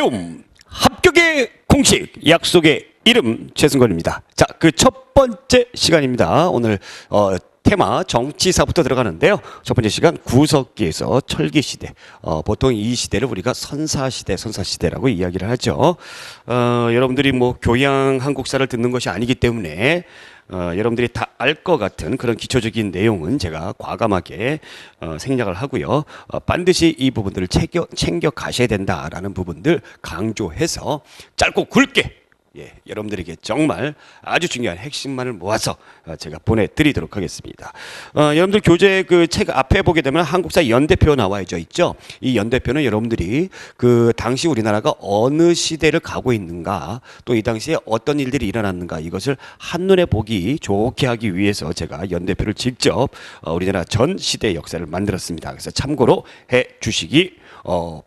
배움 합격의 공식 약속의 이름 최승건입니다. 자, 그 첫 번째 시간입니다. 오늘 테마 정치사부터 들어가는데요. 첫 번째 시간 구석기에서 철기시대. 보통 이 시대를 우리가 선사시대라고 이야기를 하죠. 여러분들이 뭐 교양 한국사를 듣는 것이 아니기 때문에 여러분들이 다 알 것 같은 그런 기초적인 내용은 제가 과감하게 생략을 하고요. 반드시 이 부분들을 챙겨 가셔야 된다라는 부분들 강조해서 짧고 굵게 여러분들에게 정말 아주 중요한 핵심만을 모아서 제가 보내드리도록 하겠습니다. 여러분들 교재 그 책 앞에 보게 되면 한국사 연대표 나와 있죠. 이 연대표는 여러분들이 그 당시 우리나라가 어느 시대를 가고 있는가, 또 이 당시에 어떤 일들이 일어났는가, 이것을 한눈에 보기 좋게 하기 위해서 제가 연대표를 직접 우리나라 전 시대 역사를 만들었습니다. 그래서 참고로 해 주시기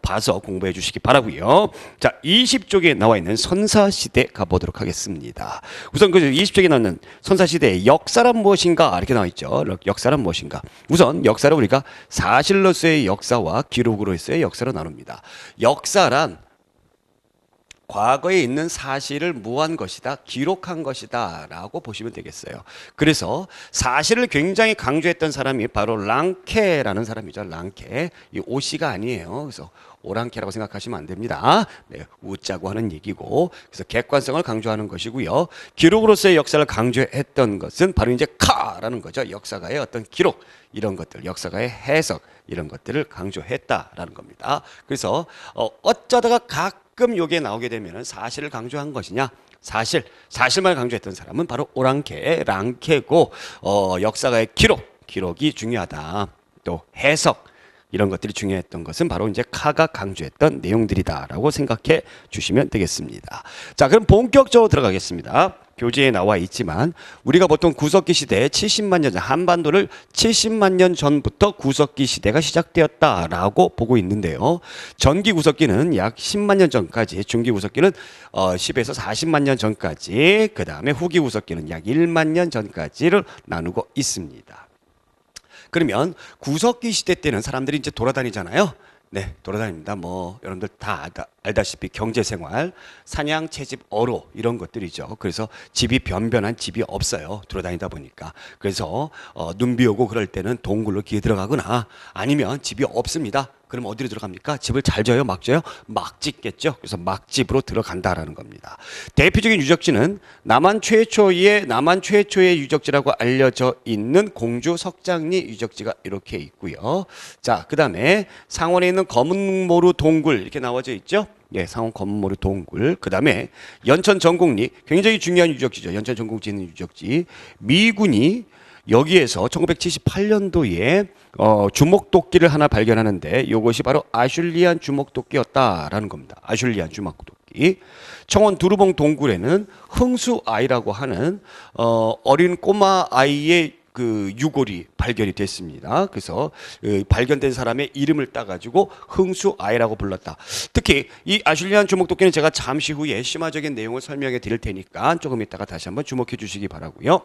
봐서 공부해 주시기 바라고요. 자, 20쪽에 나와 있는 선사시대 가보도록 하겠습니다. 우선 그 20쪽에 나오는 선사시대의 역사란 무엇인가 이렇게 나와 있죠. 역사란 무엇인가. 우선 역사를 우리가 사실로서의 역사와 기록으로서의 역사로 나눕니다. 역사란 과거에 있는 사실을 모한 것이다, 기록한 것이다 라고 보시면 되겠어요. 그래서 사실을 굉장히 강조했던 사람이 바로 랑케라는 사람이죠. 랑케. 이 오씨가 아니에요. 그래서 오랑캐라고 생각하시면 안 됩니다. 네, 우자고 하는 얘기고, 그래서 객관성을 강조하는 것이고요. 기록으로서의 역사를 강조했던 것은 바로 이제 카라는 거죠. 역사가의 어떤 기록, 이런 것들, 역사가의 해석, 이런 것들을 강조했다라는 겁니다. 그래서 어쩌다가 가끔 요게 나오게 되면 사실을 강조한 것이냐, 사실만 강조했던 사람은 바로 오랑캐, 랑캐고, 역사가의 기록이 중요하다. 또 해석, 이런 것들이 중요했던 것은 바로 이제 카가 강조했던 내용들이다라고 생각해 주시면 되겠습니다. 자, 그럼 본격적으로 들어가겠습니다. 교재에 나와 있지만 우리가 보통 구석기 시대 70만 년 전, 한반도를 70만 년 전부터 구석기 시대가 시작되었다라고 보고 있는데요. 전기 구석기는 약 10만 년 전까지, 중기 구석기는 10에서 40만 년 전까지, 그 다음에 후기 구석기는 약 1만 년 전까지를 나누고 있습니다. 그러면 구석기 시대 때는 사람들이 이제 돌아다니잖아요. 네, 돌아다닙니다. 뭐 여러분들 다 알다시피 경제생활, 사냥, 채집, 어로 이런 것들이죠. 그래서 집이 변변한 집이 없어요. 돌아다니다 보니까. 그래서 눈비 오고 그럴 때는 동굴로 기어 들어가거나, 아니면 집이 없습니다. 그럼 어디로 들어갑니까? 집을 잘 져요? 막 져요? 막 짓겠죠. 그래서 막집으로 들어간다라는 겁니다. 대표적인 유적지는 남한 최초의 유적지라고 알려져 있는 공주 석장리 유적지가 이렇게 있고요. 자, 그 다음에 상원에 있는 검은모루 동굴 이렇게 나와져 있죠. 예, 상원 검은모루 동굴. 그 다음에 연천 전곡리, 굉장히 중요한 유적지죠. 연천 전곡리 있는 유적지. 미군이 여기에서 1978년도에 주먹도끼를 하나 발견하는데, 이것이 바로 아슐리안 주먹도끼였다라는 겁니다. 아슐리안 주먹도끼. 청원 두루봉 동굴에는 흥수아이라고 하는 어린 꼬마 아이의 그 유골이 발견이 됐습니다. 그래서 발견된 사람의 이름을 따가지고 흥수아이라고 불렀다. 특히 이 아슐리안 주먹도끼는 제가 잠시 후에 심화적인 내용을 설명해 드릴 테니까 조금 이따가 다시 한번 주목해 주시기 바라고요.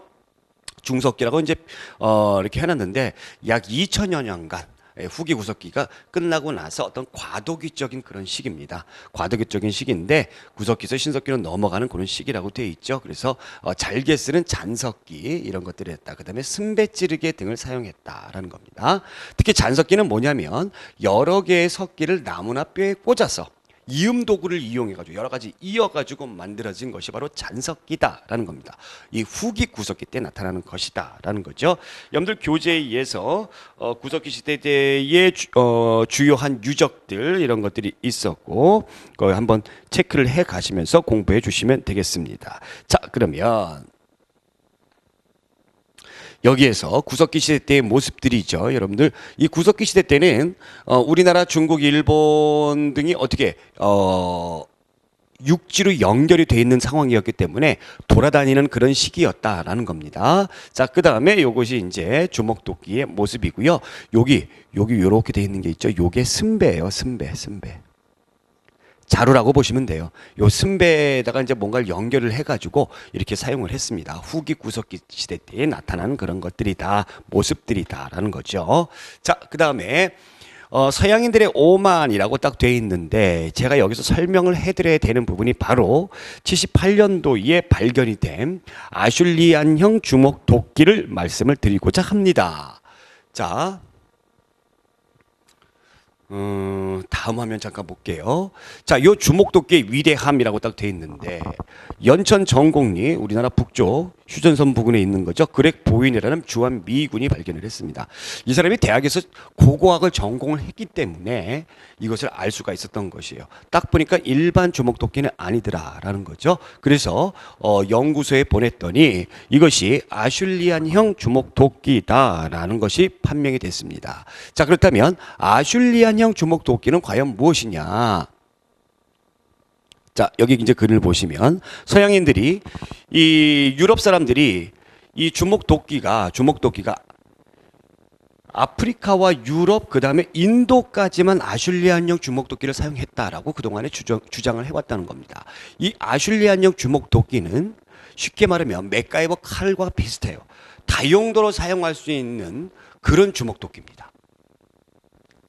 중석기라고 이제 이렇게 해놨는데, 약 2000여 년간 후기 구석기가 끝나고 나서 어떤 과도기적인 그런 시기입니다. 과도기적인 시기인데 구석기에서 신석기로 넘어가는 그런 시기라고 되어 있죠. 그래서 잘게 쓰는 잔석기 이런 것들을 했다. 그 다음에 승배 찌르개 등을 사용했다라는 겁니다. 특히 잔석기는 뭐냐면 여러 개의 석기를 나무나 뼈에 꽂아서 이음 도구를 이용해가지고 여러 가지 이어가지고 만들어진 것이 바로 잔석기다라는 겁니다. 이 후기 구석기 때 나타나는 것이다라는 거죠. 여러분들 교재에 의해서 구석기 시대의 주요한 유적들 이런 것들이 있었고, 그거 한번 체크를 해 가시면서 공부해 주시면 되겠습니다. 자, 그러면 여기에서 구석기 시대 때의 모습들이죠. 여러분들 이 구석기 시대 때는 우리나라, 중국, 일본 등이 어떻게 육지로 연결이 돼 있는 상황이었기 때문에 돌아다니는 그런 시기였다라는 겁니다. 자, 그 다음에 요것이 이제 주먹도끼의 모습이고요. 여기 요렇게 돼 있는 게 있죠. 요게 승배예요. 승배. 자루라고 보시면 돼요. 요 승배에다가 이제 뭔가를 연결을 해가지고 이렇게 사용을 했습니다. 후기 구석기 시대 때에 나타나는 그런 것들이다, 모습들이다라는 거죠. 자, 그 다음에 서양인들의 오만이라고 딱 돼 있는데 제가 여기서 설명을 해드려야 되는 부분이 바로 78년도에 발견이 된 아슐리안형 주목 도끼를 말씀을 드리고자 합니다. 자, 다음 화면 잠깐 볼게요. 자, 요 주목도끼의 위대함이라고 딱 돼 있는데 연천 전곡리 우리나라 북쪽 휴전선 부근에 있는 거죠. 그렉 보윈이라는 주한 미군이 발견을 했습니다. 이 사람이 대학에서 고고학을 전공을 했기 때문에 이것을 알 수가 있었던 것이에요. 딱 보니까 일반 주목도끼는 아니더라라는 거죠. 그래서 연구소에 보냈더니 이것이 아슐리안형 주목도끼다라는 것이 판명이 됐습니다. 자, 그렇다면 아슐리안형 주목도끼는 과연 무엇이냐? 자, 여기 이제 글을 보시면 서양인들이 이 유럽 사람들이 이 주목도끼가 아프리카와 유럽 그다음에 인도까지만 아슐리안형 주목도끼를 사용했다라고 그동안에 주장을 해왔다는 겁니다. 이 아슐리안형 주목도끼는 쉽게 말하면 맥가이버 칼과 비슷해요. 다용도로 사용할 수 있는 그런 주목도끼입니다.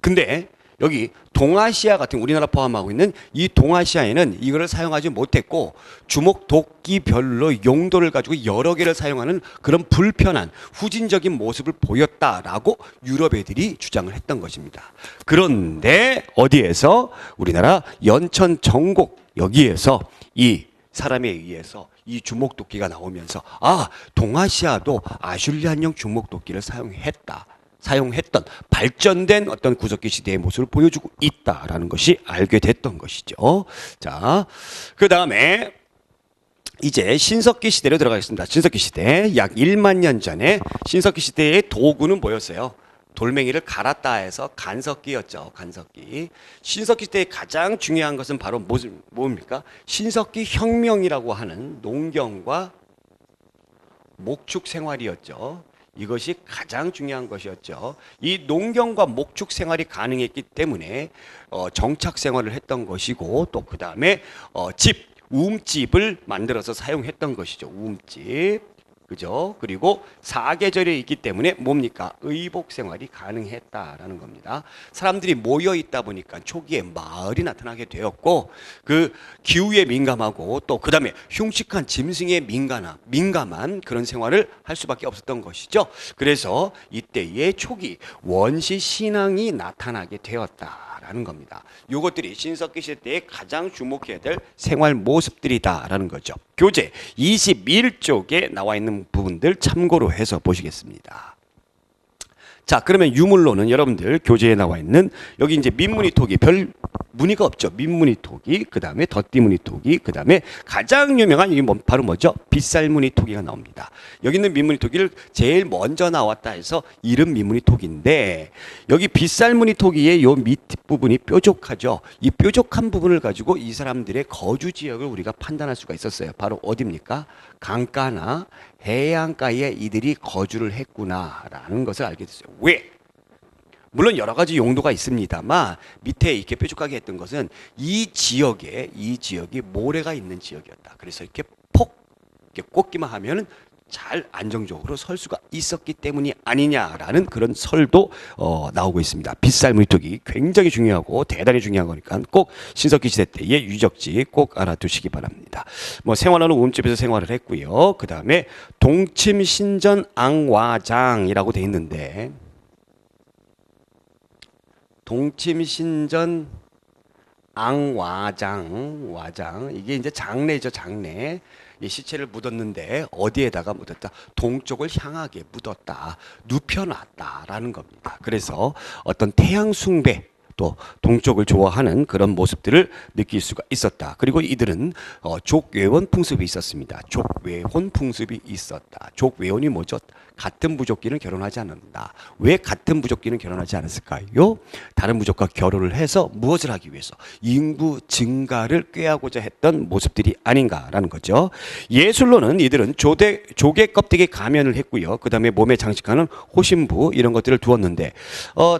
근데 여기 동아시아 같은 우리나라 포함하고 있는 이 동아시아에는 이거를 사용하지 못했고 주목도끼별로 용도를 가지고 여러 개를 사용하는 그런 불편한 후진적인 모습을 보였다라고 유럽 애들이 주장을 했던 것입니다. 그런데 어디에서 우리나라 연천 전곡 여기에서 이 사람에 의해서 이 주목도끼가 나오면서 동아시아도 아슐리안형 주목도끼를 사용했던 발전된 어떤 구석기 시대의 모습을 보여주고 있다라는 것이 알게 됐던 것이죠. 자, 그 다음에 이제 신석기 시대로 들어가겠습니다. 신석기 시대 약 1만 년 전에 신석기 시대의 도구는 뭐였어요? 돌멩이를 갈았다 해서 간석기였죠. 간석기. 신석기 시대의 가장 중요한 것은 바로 뭡니까? 신석기 혁명이라고 하는 농경과 목축 생활이었죠. 이것이 가장 중요한 것이었죠. 이 농경과 목축 생활이 가능했기 때문에 정착 생활을 했던 것이고 또 그 다음에 우음집을 만들어서 사용했던 것이죠. 우음집. 그죠? 그리고 사계절에 있기 때문에 뭡니까? 의복 생활이 가능했다라는 겁니다. 사람들이 모여 있다 보니까 초기에 마을이 나타나게 되었고 그 기후에 민감하고 또 그다음에 흉측한 짐승에 민감한 그런 생활을 할 수밖에 없었던 것이죠. 그래서 이때의 초기 원시 신앙이 나타나게 되었다라는 겁니다. 이것들이 신석기 시대에 가장 주목해야 될 생활 모습들이다라는 거죠. 교재 21쪽에 나와 있는 부분들 참고로 해서 보시겠습니다. 자, 그러면 유물로는 여러분들 교재에 나와 있는 여기 이제 민무늬 토기 별 무늬가 없죠. 민무늬 토기, 그 다음에 덧띠무늬 토기, 그 다음에 가장 유명한 이 바로 뭐죠? 빗살무늬 토기가 나옵니다. 여기 있는 민무늬 토기를 제일 먼저 나왔다 해서 이름 민무늬 토기인데 여기 빗살무늬 토기의 요 밑부분이 뾰족하죠. 이 뾰족한 부분을 가지고 이 사람들의 거주 지역을 우리가 판단할 수가 있었어요. 바로 어디입니까? 강가나 해안가에 이들이 거주를 했구나라는 것을 알게 됐어요. 왜? 물론 여러 가지 용도가 있습니다만 밑에 이렇게 뾰족하게 했던 것은 이 지역이 모래가 있는 지역이었다. 그래서 이렇게 이렇게 꽂기만 하면은 잘 안정적으로 설 수가 있었기 때문이 아니냐라는 그런 설도 나오고 있습니다. 빗살무늬 토기 굉장히 중요하고 대단히 중요한 거니까 꼭 신석기 시대 때의 유적지 꼭 알아두시기 바랍니다. 뭐 생활하는 우음집에서 생활을 했고요. 그 다음에 동침신전 앙와장이라고 돼 있는데 동침신전 와장 이게 이제 장례죠. 장례. 이 시체를 묻었는데 어디에다가 묻었다? 동쪽을 향하게 묻었다. 눕혀놨다라는 겁니다. 그래서 어떤 태양 숭배 또 동쪽을 좋아하는 그런 모습들을 느낄 수가 있었다. 그리고 이들은 족외원 풍습이 있었습니다. 족외혼 풍습이 있었다. 족외원이 뭐죠? 같은 부족끼는 결혼하지 않는다. 왜 같은 부족끼는 결혼하지 않았을까요? 다른 부족과 결혼을 해서 무엇을 하기 위해서? 인구 증가를 꾀하고자 했던 모습들이 아닌가라는 거죠. 예술로는 이들은 조개 껍데기 가면을 했고요. 그 다음에 몸에 장식하는 호신부 이런 것들을 두었는데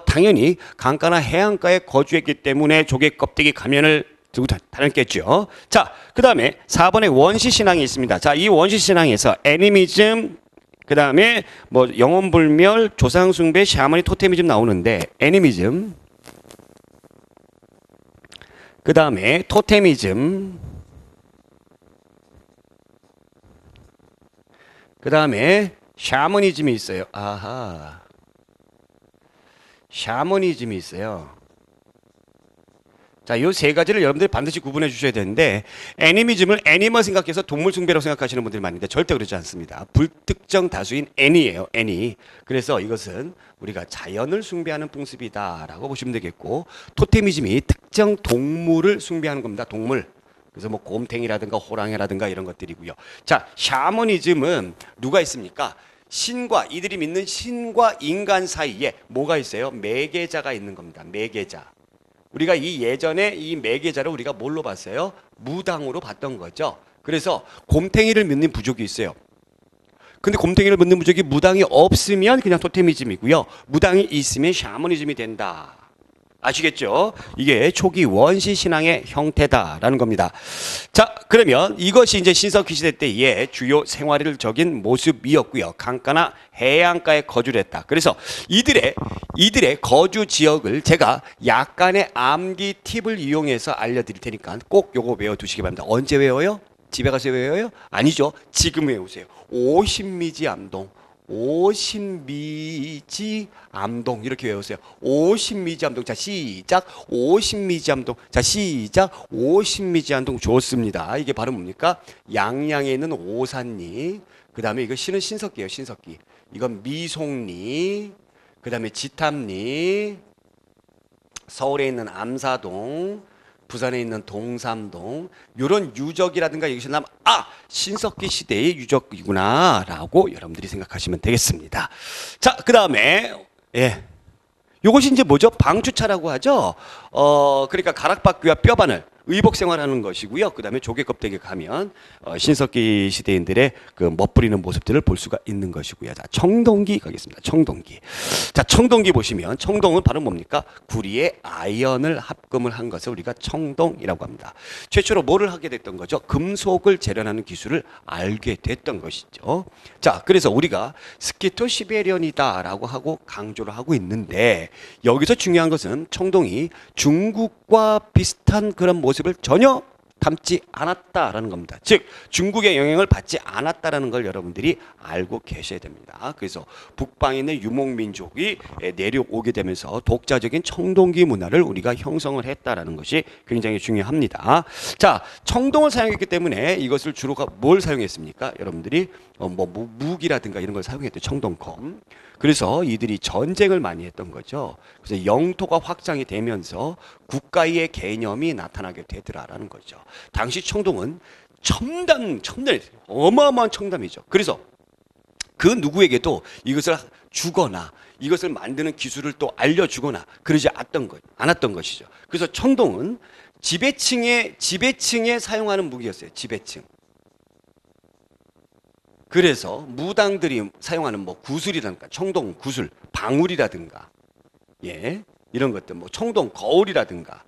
당연히 강가나 해안가에 거주했기 때문에 조개 껍데기 가면을 두고 다녔겠죠. 자, 그 다음에 4번에 원시신앙이 있습니다. 자, 이 원시신앙에서 애니미즘 그 다음에 뭐 영혼불멸, 조상숭배, 샤머니, 토테미즘 나오는데 애니미즘 그 다음에 토테미즘, 그 다음에 샤머니즘이 있어요. 아하, 샤머니즘이 있어요. 자, 요 세 가지를 여러분들이 반드시 구분해 주셔야 되는데, 애니미즘을 애니멀 생각해서 동물 숭배라고 생각하시는 분들이 많은데 절대 그렇지 않습니다. 불특정 다수인 애니예요, 애니. 그래서 이것은 우리가 자연을 숭배하는 풍습이다라고 보시면 되겠고, 토테미즘이 특정 동물을 숭배하는 겁니다. 동물. 그래서 뭐 곰탱이라든가 호랑이라든가 이런 것들이고요. 자, 샤머니즘은 누가 있습니까? 신과, 이들이 믿는 신과 인간 사이에 뭐가 있어요? 매개자가 있는 겁니다. 매개자. 우리가 이 예전에 이 매개자를 우리가 뭘로 봤어요? 무당으로 봤던 거죠. 그래서 곰탱이를 믿는 부족이 있어요. 근데 곰탱이를 믿는 부족이 무당이 없으면 그냥 토테미즘이고요. 무당이 있으면 샤머니즘이 된다. 아시겠죠? 이게 초기 원시 신앙의 형태다라는 겁니다. 자, 그러면 이것이 이제 신석기 시대 때의 주요 생활적인 모습이었고요. 강가나 해안가에 거주를 했다. 그래서 이들의 거주 지역을 제가 약간의 암기 팁을 이용해서 알려드릴 테니까 꼭 요거 외워두시기 바랍니다. 언제 외워요? 집에 가서 외워요? 아니죠. 지금 외우세요. 오신미지 암동. 오신미지 암동 이렇게 외우세요. 오신미지 암동. 자, 시작. 오신미지 암동. 자, 시작. 오신미지 암동. 좋습니다. 이게 바로 뭡니까? 양양에 있는 오산리. 그 다음에 이거 시는 신석기예요. 신석기. 이건 미송리. 그 다음에 지탐리. 서울에 있는 암사동. 부산에 있는 동삼동, 이런 유적이라든가 이것이 나면 신석기 시대의 유적이구나라고 여러분들이 생각하시면 되겠습니다. 자, 그 다음에 이것이 이제 뭐죠? 방주차라고 하죠. 그러니까 가락바퀴와 뼈바늘 의복 생활하는 것이고요. 그 다음에 조개 껍데기 가면 신석기 시대인들의 그 멋부리는 모습들을 볼 수가 있는 것이고요. 자, 청동기 가겠습니다. 청동기. 자, 청동기 보시면 청동은 바로 뭡니까? 구리에 아연을 합금을 한 것을 우리가 청동이라고 합니다. 최초로 뭐를 하게 됐던 거죠? 금속을 재련하는 기술을 알게 됐던 것이죠. 자, 그래서 우리가 스키토 시베리언이다라고 하고 강조를 하고 있는데 여기서 중요한 것은 청동이 중국과 비슷한 그런 모습을 전혀 담지 않았다라는 겁니다. 즉 중국의 영향을 받지 않았다라는 걸 여러분들이 알고 계셔야 됩니다. 그래서 북방에 있는 유목민족이 내려오게 되면서 독자적인 청동기 문화를 우리가 형성을 했다라는 것이 굉장히 중요합니다. 자, 청동을 사용했기 때문에 이것을 주로 뭘 사용했습니까? 여러분들이 무기라든가 이런 걸 사용했대요. 청동검. 그래서 이들이 전쟁을 많이 했던 거죠. 그래서 영토가 확장이 되면서 국가의 개념이 나타나게 되더라라는 거죠. 당시 청동은 첨단 어마어마한 첨단이죠. 그래서 그 누구에게도 이것을 주거나 이것을 만드는 기술을 또 알려주거나 그러지 않았던 것이죠. 그래서 청동은 지배층에 사용하는 무기였어요. 지배층. 그래서 무당들이 사용하는 구슬이라든가 청동 구슬, 방울이라든가 이런 것들 청동 거울이라든가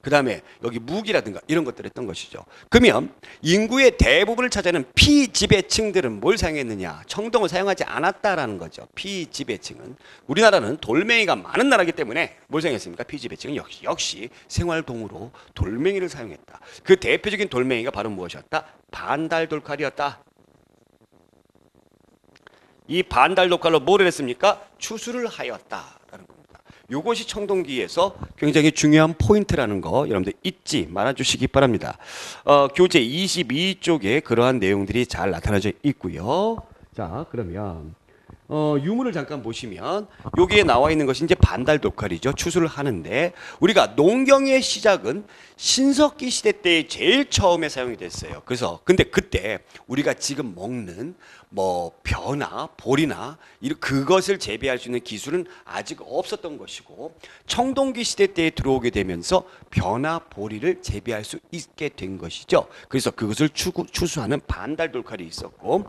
그다음에 여기 무기라든가 이런 것들을 했던 것이죠. 그러면 인구의 대부분을 차지하는 피지배층들은 뭘 사용했느냐? 청동을 사용하지 않았다라는 거죠. 피지배층은 우리나라는 돌멩이가 많은 나라이기 때문에 뭘 사용했습니까? 피지배층은 역시 생활동으로 돌멩이를 사용했다. 그 대표적인 돌멩이가 바로 무엇이었다? 반달돌칼이었다. 이 반달돌칼로 뭘 했습니까? 추수를 하였다라는 겁니다. 이것이 청동기에서 굉장히 중요한 포인트라는 거 여러분들 잊지 말아주시기 바랍니다. 교재 22쪽에 그러한 내용들이 잘 나타나져 있고요. 자, 그러면 유물을 잠깐 보시면 여기에 나와 있는 것이 이제 반달돌칼이죠. 추수를 하는데 우리가 농경의 시작은 신석기 시대 때 제일 처음에 사용이 됐어요. 그래서 근데 그때 우리가 지금 먹는 벼나 볼이나 그것을 재배할 수 있는 기술은 아직 없었던 것이고 청동기 시대 때에 들어오게 되면서 벼나 보리를 재배할 수 있게 된 것이죠. 그래서 그것을 추수하는 반달돌칼이 있었고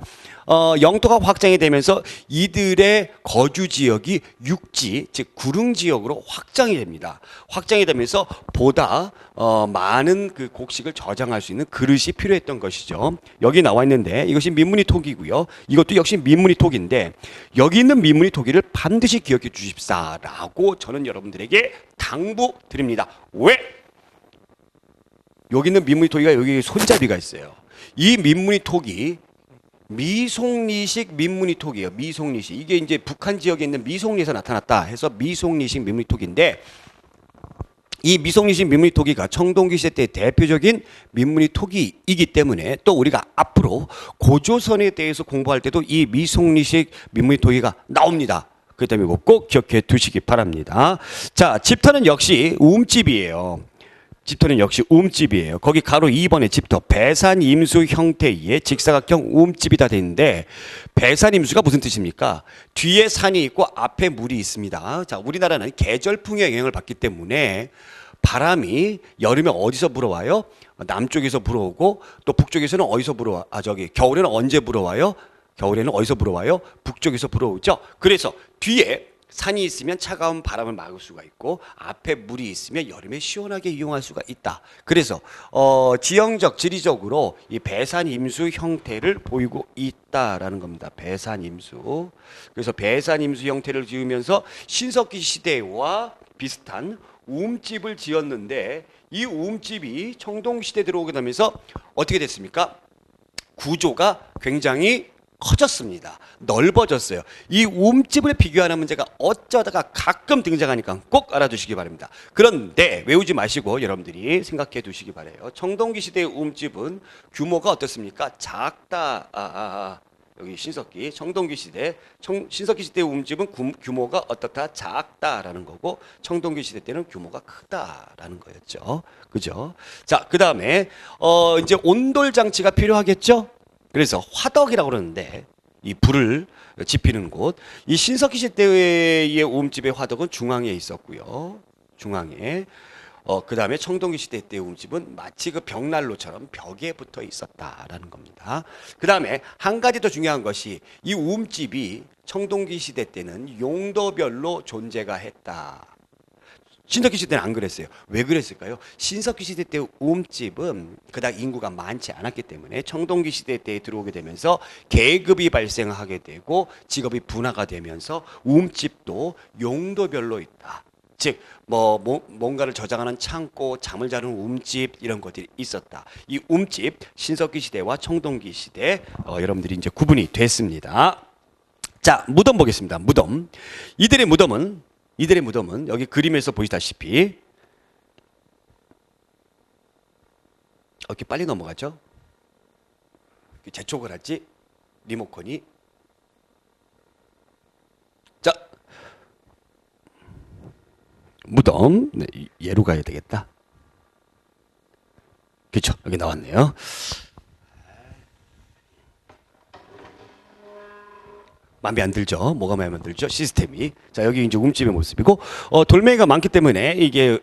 영토가 확장이 되면서 이들의 거주 지역이 육지 즉 구릉 지역으로 확장이 됩니다. 확장이 되면서 보다 많은 그 곡식을 저장할 수 있는 그릇이 필요했던 것이죠. 여기 나와 있는데 이것이 민무늬 토기고요. 이것도 역시 민무늬 토기인데 여기 있는 민무늬 토기를 반드시 기억해 주십사라고 저는 여러분들에게 당부드립니다. 왜? 여기 있는 민무늬 토기가 여기 손잡이가 있어요. 이 민무늬 토기 미송리식 민무늬 토기예요. 미송리식. 이게 이제 북한 지역에 있는 미송리에서 나타났다 해서 미송리식 민무늬 토기인데 이 미송리식 민무늬 토기가 청동기 시대 때 대표적인 민무늬 토기이기 때문에 또 우리가 앞으로 고조선에 대해서 공부할 때도 이 미송리식 민무늬 토기가 나옵니다. 그렇기 때문에 꼭 기억해 두시기 바랍니다. 자, 집터는 역시 움집이에요. 집터는 역시 움집이에요. 거기 가로 2번에 집터 배산 임수 형태의 직사각형 움집이 다 되는데 배산 임수가 무슨 뜻입니까? 뒤에 산이 있고 앞에 물이 있습니다. 자, 우리나라는 계절풍의 영향을 받기 때문에 바람이 여름에 어디서 불어와요? 남쪽에서 불어오고 또 북쪽에서는 어디서 불어와? 겨울에는 언제 불어와요? 겨울에는 어디서 불어와요? 북쪽에서 불어오죠. 그래서 뒤에 산이 있으면 차가운 바람을 막을 수가 있고 앞에 물이 있으면 여름에 시원하게 이용할 수가 있다. 그래서 지형적, 지리적으로 이 배산임수 형태를 보이고 있다라는 겁니다. 배산임수. 그래서 배산임수 형태를 지으면서 신석기 시대와 비슷한 움집을 지었는데 이 움집이 청동시대 들어오게 되면서 어떻게 됐습니까? 구조가 굉장히 커졌습니다. 넓어졌어요. 이 움집을 비교하는 문제가 어쩌다가 가끔 등장하니까 꼭 알아두시기 바랍니다. 그런데 외우지 마시고 여러분들이 생각해 두시기 바라요. 청동기 시대의 움집은 규모가 어떻습니까? 작다. 여기 신석기, 청동기 시대, 신석기 시대의 움집은 규모가 어떻다? 작다라는 거고 청동기 시대 때는 규모가 크다라는 거였죠. 그죠? 자, 그 다음에 이제 온돌 장치가 필요하겠죠? 그래서 화덕이라고 그러는데 이 불을 지피는 곳, 이 신석기 시대의 움집의 화덕은 중앙에 있었고요. 중앙에. 그 다음에 청동기 시대 때의 움집은 마치 그 벽난로처럼 벽에 붙어 있었다라는 겁니다. 그 다음에 한 가지 더 중요한 것이 이 움집이 청동기 시대 때는 용도별로 존재가 했다. 신석기 시대는 안 그랬어요. 왜 그랬을까요? 신석기 시대 때 움집은 그닥 인구가 많지 않았기 때문에 청동기 시대 때 들어오게 되면서 계급이 발생하게 되고 직업이 분화가 되면서 움집도 용도별로 있다. 즉, 뭔가를 저장하는 창고, 잠을 자는 움집 이런 것들이 있었다. 이 움집 신석기 시대와 청동기 시대 여러분들이 이제 구분이 됐습니다. 자, 무덤 보겠습니다. 무덤. 이들의 무덤은 여기 그림에서 보시다시피 이렇게 빨리 넘어가죠. 재촉을 하지 리모컨이. 자, 무덤. 네, 얘로 가야 되겠다. 그렇죠. 여기 나왔네요. 마음에 안 들죠? 뭐가 마음에 안 들죠? 시스템이. 자, 여기 이제 움집의 모습이고, 돌멩이가 많기 때문에 이게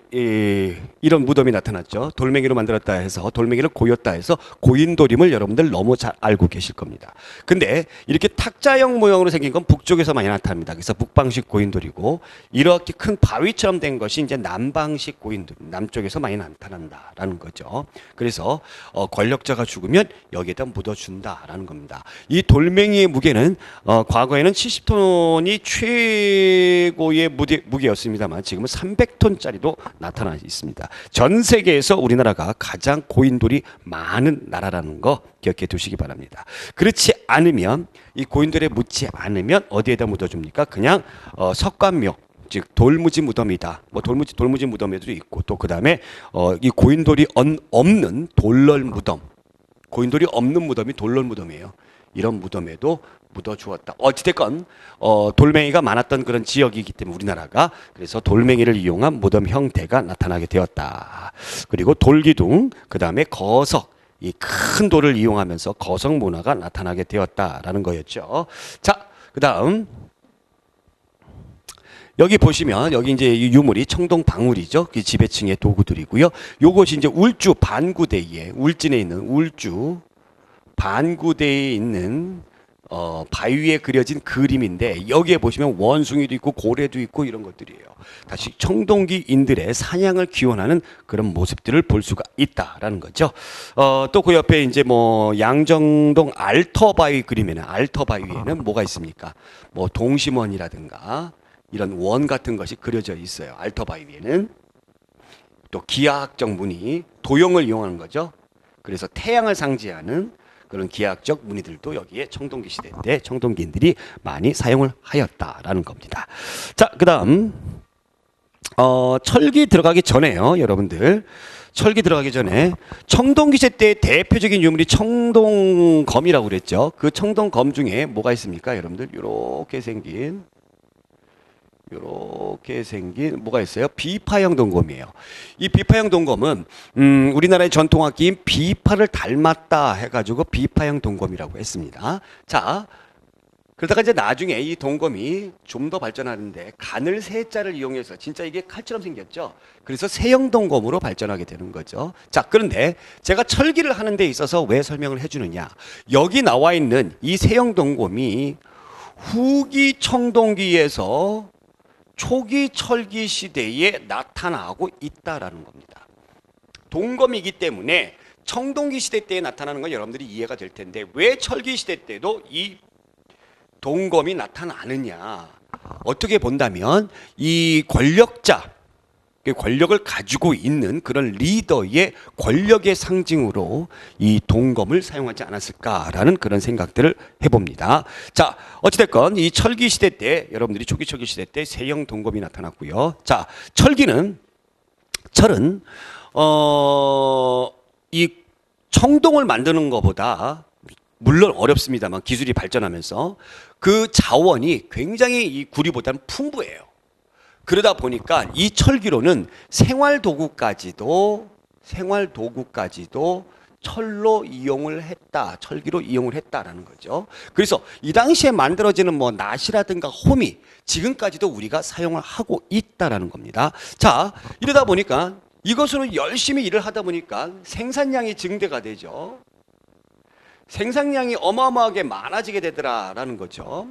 이런 무덤이 나타났죠. 돌멩이로 만들었다 해서, 돌멩이를 고였다 해서 고인돌임을 여러분들 너무 잘 알고 계실 겁니다. 근데 이렇게 탁자형 모형으로 생긴 건 북쪽에서 많이 나타납니다. 그래서 북방식 고인돌이고, 이렇게 큰 바위처럼 된 것이 이제 남방식 고인돌, 남쪽에서 많이 나타난다라는 거죠. 그래서 권력자가 죽으면 여기에다 묻어준다라는 겁니다. 이 돌멩이의 무게는 과거에는 70톤이 최고의 무게였습니다만 지금은 300톤짜리도 나타나 있습니다. 전 세계에서 우리나라가 가장 고인돌이 많은 나라라는 거 기억해 두시기 바랍니다. 그렇지 않으면 이 고인돌에 묻지 않으면 어디에다 묻어줍니까? 그냥 석관묘, 즉 돌무지 무덤이다. 돌무지 무덤에도 있고 또 그 다음에 이 고인돌이 없는 돌널 무덤, 고인돌이 없는 무덤이 돌널 무덤이에요. 이런 무덤에도 묻어주었다. 어찌됐건 돌멩이가 많았던 그런 지역이기 때문에 우리나라가 그래서 돌멩이를 이용한 무덤 형태가 나타나게 되었다. 그리고 돌기둥, 그 다음에 거석, 이 큰 돌을 이용하면서 거석 문화가 나타나게 되었다라는 거였죠. 자, 그 다음 여기 보시면 여기 이제 이 유물이 청동 방울이죠. 그 지배층의 도구들이고요. 요것이 이제 울주 반구대에 울진에 있는 울주 반구대에 있는 바위 위에 그려진 그림인데 여기에 보시면 원숭이도 있고 고래도 있고 이런 것들이에요. 다시 청동기인들의 사냥을 기원하는 그런 모습들을 볼 수가 있다라는 거죠. 또 그 옆에 이제 양정동 알터바위 그림에는 알터바위에는 뭐가 있습니까? 동심원이라든가 이런 원 같은 것이 그려져 있어요. 알터바위에는 또 기하학적 무늬, 도형을 이용하는 거죠. 그래서 태양을 상징하는 그런 기하학적 무늬들도 여기에 청동기 시대 때 청동기인들이 많이 사용을 하였다라는 겁니다. 자, 그다음 철기 들어가기 전에요, 여러분들. 철기 들어가기 전에 청동기 시대 때 대표적인 유물이 청동검이라고 그랬죠. 그 청동검 중에 뭐가 있습니까, 여러분들? 이렇게 생긴 뭐가 있어요? 비파형 동검이에요. 이 비파형 동검은 우리나라의 전통악기인 비파를 닮았다 해가지고 비파형 동검이라고 했습니다. 자, 그러다가 이제 나중에 이 동검이 좀 더 발전하는데 가늘 세자를 이용해서 진짜 이게 칼처럼 생겼죠. 그래서 세형 동검으로 발전하게 되는 거죠. 자, 그런데 제가 철기를 하는 데 있어서 왜 설명을 해주느냐? 여기 나와 있는 이 세형 동검이 후기 청동기에서 초기 철기 시대에 나타나고 있다라는 겁니다. 동검이기 때문에 청동기 시대 때에 나타나는 건 여러분들이 이해가 될 텐데 왜 철기 시대 때도 이 동검이 나타나느냐? 어떻게 본다면 이 권력자, 권력을 가지고 있는 그런 리더의 권력의 상징으로 이 동검을 사용하지 않았을까라는 그런 생각들을 해봅니다. 자, 어찌됐건 이 철기 시대 때 여러분들이 초기 철기 시대 때 세형 동검이 나타났고요. 자, 철은 이 청동을 만드는 것보다 물론 어렵습니다만 기술이 발전하면서 그 자원이 굉장히 이 구리보다는 풍부해요. 그러다 보니까 이 철기로는 생활 도구까지도 철로 이용을 했다, 철기로 이용을 했다라는 거죠. 그래서 이 당시에 만들어지는 뭐 낫이라든가 호미 지금까지도 우리가 사용을 하고 있다라는 겁니다. 자, 이러다 보니까 이것으로 열심히 일을 하다 보니까 생산량이 증대가 되죠. 생산량이 어마어마하게 많아지게 되더라라는 거죠.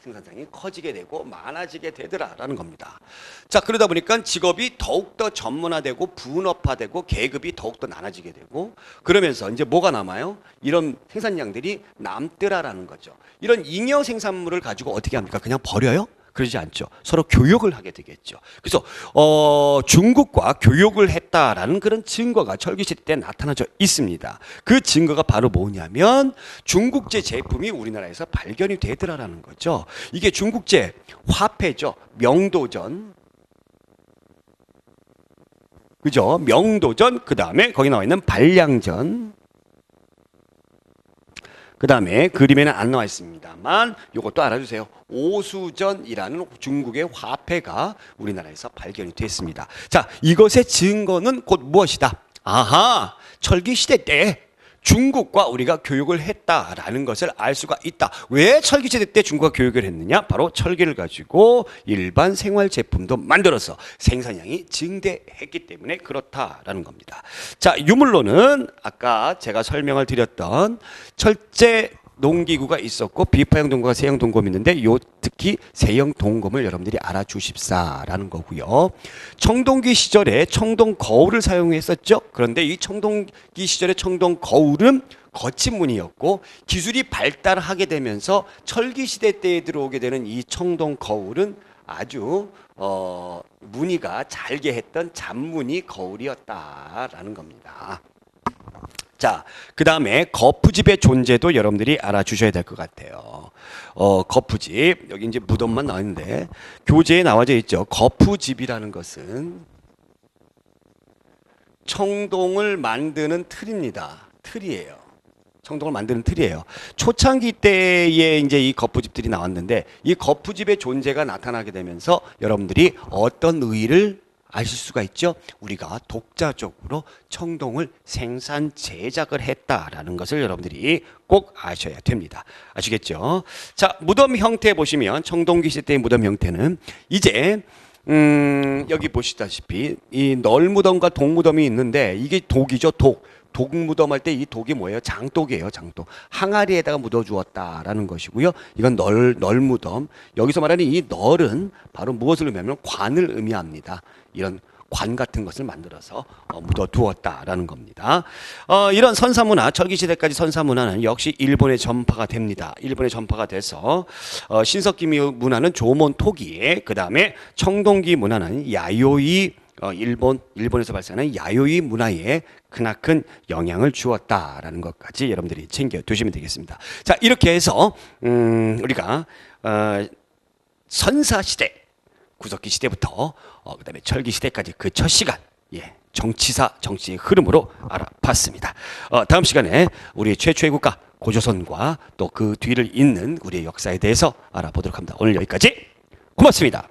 생산량이 커지게 되고 많아지게 되더라라는 겁니다. 자, 그러다 보니까 직업이 더욱더 전문화되고 분업화되고 계급이 더욱더 나눠지게 되고 그러면서 이제 뭐가 남아요? 이런 생산량들이 남더라라는 거죠. 이런 잉여 생산물을 가지고 어떻게 합니까? 그냥 버려요? 그러지 않죠. 서로 교역을 하게 되겠죠. 그래서 중국과 교역을 했다라는 그런 증거가 철기시대 때 나타나져 있습니다. 그 증거가 바로 뭐냐면 중국제 제품이 우리나라에서 발견이 되더라라는 거죠. 이게 중국제 화폐죠. 명도전. 그죠? 명도전, 그 다음에 거기 나와 있는 발량전. 그 다음에 그림에는 안 나와 있습니다만 이것도 알아주세요. 오수전이라는 중국의 화폐가 우리나라에서 발견이 됐습니다. 자, 이것의 증거는 곧 무엇이다? 아하, 철기 시대 때 중국과 우리가 교육을 했다라는 것을 알 수가 있다. 왜 철기 시대 때 중국과 교육을 했느냐? 바로 철기를 가지고 일반 생활 제품도 만들어서 생산량이 증대했기 때문에 그렇다라는 겁니다. 자, 유물로는 아까 제가 설명을 드렸던 철제 농기구가 있었고 비파형 동검과 세형 동검이 있는데 요 특히 세형 동검을 여러분들이 알아주십사라는 거고요. 청동기 시절에 청동 거울을 사용했었죠. 그런데 이 청동기 시절의 청동 거울은 거친 무늬였고 기술이 발달하게 되면서 철기 시대 때에 들어오게 되는 이 청동 거울은 아주 무늬가 잘게 했던 잔무늬 거울이었다라는 겁니다. 자, 그 다음에 거푸집의 존재도 여러분들이 알아주셔야 될 것 같아요. 거푸집, 여기 이제 무덤만 나와 있는데 교재에 나와져 있죠. 거푸집이라는 것은 청동을 만드는 틀입니다. 틀이에요. 청동을 만드는 틀이에요. 초창기 때에 이제 이 거푸집들이 나왔는데 이 거푸집의 존재가 나타나게 되면서 여러분들이 어떤 의의를 아실 수가 있죠. 우리가 독자적으로 청동을 생산 제작을 했다라는 것을 여러분들이 꼭 아셔야 됩니다. 아시겠죠? 자, 무덤 형태 보시면 청동기 시대 때의 무덤 형태는 이제 여기 보시다시피 이 널무덤과 독무덤이 있는데 이게 독이죠. 독무덤 할 때 이 독이 뭐예요? 장독이에요. 장독. 항아리에다가 묻어주었다라는 것이고요. 이건 널무덤. 여기서 말하는 이 널은 바로 무엇을 의미하면 관을 의미합니다. 이런 관 같은 것을 만들어서 묻어두었다라는 겁니다. 이런 선사문화, 철기시대까지 선사문화는 역시 일본에 전파가 됩니다. 일본에 전파가 돼서 신석기 문화는 조몬 토기에, 그 다음에 청동기 문화는 야요이 일본에서 발생하는 야요이 문화에 크나큰 영향을 주었다라는 것까지 여러분들이 챙겨 두시면 되겠습니다. 자, 이렇게 해서 우리가 선사 시대, 구석기 시대부터 그다음에 철기 시대까지 그 첫 시간, 정치의 흐름으로 알아봤습니다. 다음 시간에 우리 최초의 국가 고조선과 또 그 뒤를 잇는 우리의 역사에 대해서 알아보도록 합니다. 오늘 여기까지. 고맙습니다.